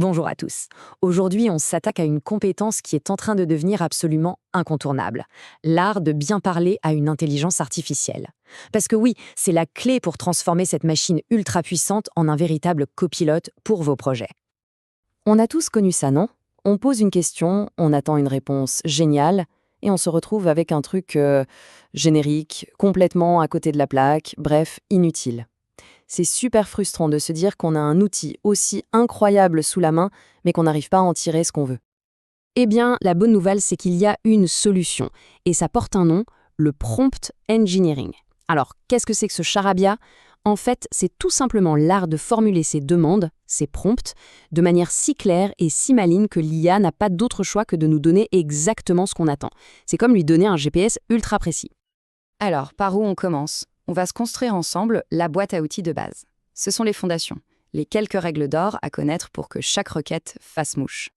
Bonjour à tous. Aujourd'hui, on s'attaque à une compétence qui est en train de devenir absolument incontournable. L'art de bien parler à une intelligence artificielle. Parce que oui, c'est la clé pour transformer cette machine ultra puissante en un véritable copilote pour vos projets. On a tous connu ça, non? On pose une question, on attend une réponse géniale, et on se retrouve avec un truc générique, complètement à côté de la plaque, bref, inutile. C'est super frustrant de se dire qu'on a un outil aussi incroyable sous la main, mais qu'on n'arrive pas à en tirer ce qu'on veut. Eh bien, la bonne nouvelle, c'est qu'il y a une solution, et ça porte un nom, le prompt engineering. Alors, qu'est-ce que c'est que ce charabia? En fait, c'est tout simplement l'art de formuler ses demandes, ses prompts, de manière si claire et si maligne que l'IA n'a pas d'autre choix que de nous donner exactement ce qu'on attend. C'est comme lui donner un GPS ultra précis. Alors, par où on commence? On va se construire ensemble la boîte à outils de base. Ce sont les fondations, les quelques règles d'or à connaître pour que chaque requête fasse mouche.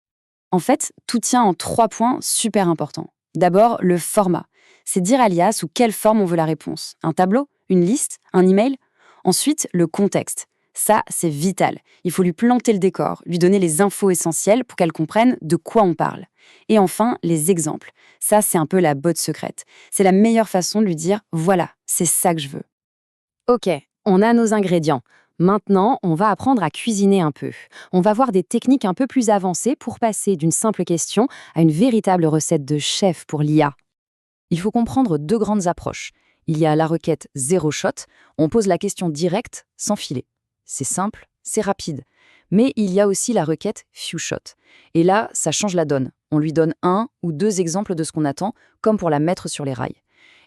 En fait, tout tient en 3 points super importants. D'abord, le format. C'est dire à l'IA sous quelle forme on veut la réponse. Un tableau? Une liste? Un email? Ensuite, le contexte. Ça, c'est vital. Il faut lui planter le décor, lui donner les infos essentielles pour qu'elle comprenne de quoi on parle. Et enfin, les exemples. Ça, c'est un peu la botte secrète. C'est la meilleure façon de lui dire « voilà, c'est ça que je veux ». Ok, on a nos ingrédients. Maintenant, on va apprendre à cuisiner un peu. On va voir des techniques un peu plus avancées pour passer d'une simple question à une véritable recette de chef pour l'IA. Il faut comprendre 2 grandes approches. Il y a la requête zéro shot, on pose la question directe, sans filet. C'est simple, c'est rapide. Mais il y a aussi la requête few shot. Et là, ça change la donne. On lui donne 1 ou 2 exemples de ce qu'on attend, comme pour la mettre sur les rails.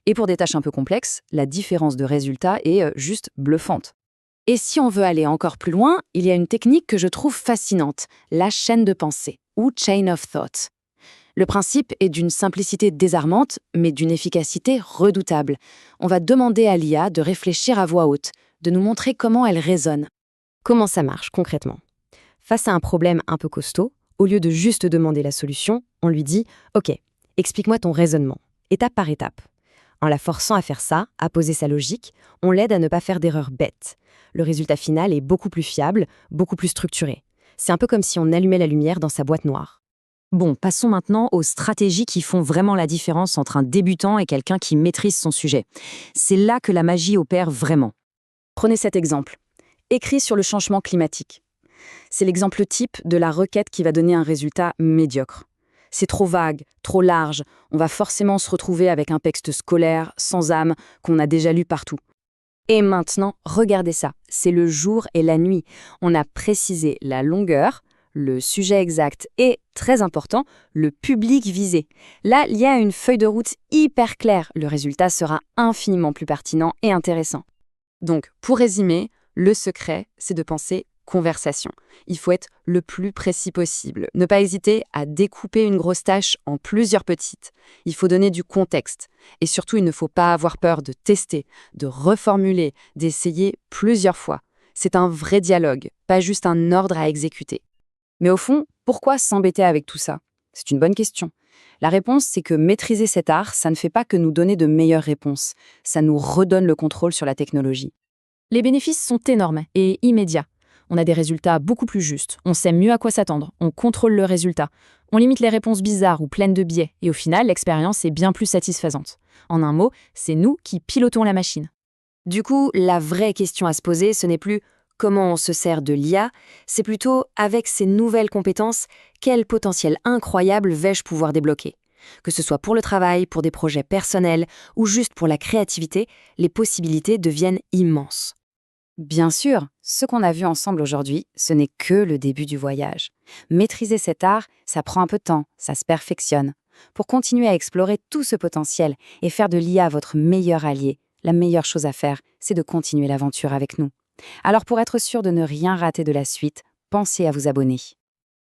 Et pour des tâches un peu complexes, la différence de résultat est juste bluffante. Et si on veut aller encore plus loin, il y a une technique que je trouve fascinante, la chaîne de pensée, ou chain of thought. Le principe est d'une simplicité désarmante, mais d'une efficacité redoutable. On va demander à l'IA de réfléchir à voix haute, de nous montrer comment elle raisonne. Comment ça marche concrètement? Face à un problème un peu costaud, au lieu de juste demander la solution, on lui dit « Ok, explique-moi ton raisonnement, étape par étape ». En la forçant à faire ça, à poser sa logique, on l'aide à ne pas faire d'erreurs bêtes. Le résultat final est beaucoup plus fiable, beaucoup plus structuré. C'est un peu comme si on allumait la lumière dans sa boîte noire. Bon, passons maintenant aux stratégies qui font vraiment la différence entre un débutant et quelqu'un qui maîtrise son sujet. C'est là que la magie opère vraiment. Prenez cet exemple. Écrit sur le changement climatique. C'est l'exemple type de la requête qui va donner un résultat médiocre. C'est trop vague, trop large, on va forcément se retrouver avec un texte scolaire, sans âme, qu'on a déjà lu partout. Et maintenant, regardez ça, c'est le jour et la nuit. On a précisé la longueur, le sujet exact et, très important, le public visé. Là, il y a une feuille de route hyper claire. Le résultat sera infiniment plus pertinent et intéressant. Donc, pour résumer, le secret, c'est de penser conversation. Il faut être le plus précis possible. Ne pas hésiter à découper une grosse tâche en plusieurs petites. Il faut donner du contexte. Et surtout, il ne faut pas avoir peur de tester, de reformuler, d'essayer plusieurs fois. C'est un vrai dialogue, pas juste un ordre à exécuter. Mais au fond, pourquoi s'embêter avec tout ça? C'est une bonne question. La réponse, c'est que maîtriser cet art, ça ne fait pas que nous donner de meilleures réponses. Ça nous redonne le contrôle sur la technologie. Les bénéfices sont énormes et immédiats. On a des résultats beaucoup plus justes, on sait mieux à quoi s'attendre, on contrôle le résultat. On limite les réponses bizarres ou pleines de biais, et au final, l'expérience est bien plus satisfaisante. En un mot, c'est nous qui pilotons la machine. Du coup, la vraie question à se poser, ce n'est plus comment on se sert de l'IA, c'est plutôt, avec ces nouvelles compétences, quel potentiel incroyable vais-je pouvoir débloquer? Que ce soit pour le travail, pour des projets personnels ou juste pour la créativité, les possibilités deviennent immenses. Bien sûr, ce qu'on a vu ensemble aujourd'hui, ce n'est que le début du voyage. Maîtriser cet art, ça prend un peu de temps, ça se perfectionne. Pour continuer à explorer tout ce potentiel et faire de l'IA votre meilleur allié, la meilleure chose à faire, c'est de continuer l'aventure avec nous. Alors pour être sûr de ne rien rater de la suite, pensez à vous abonner.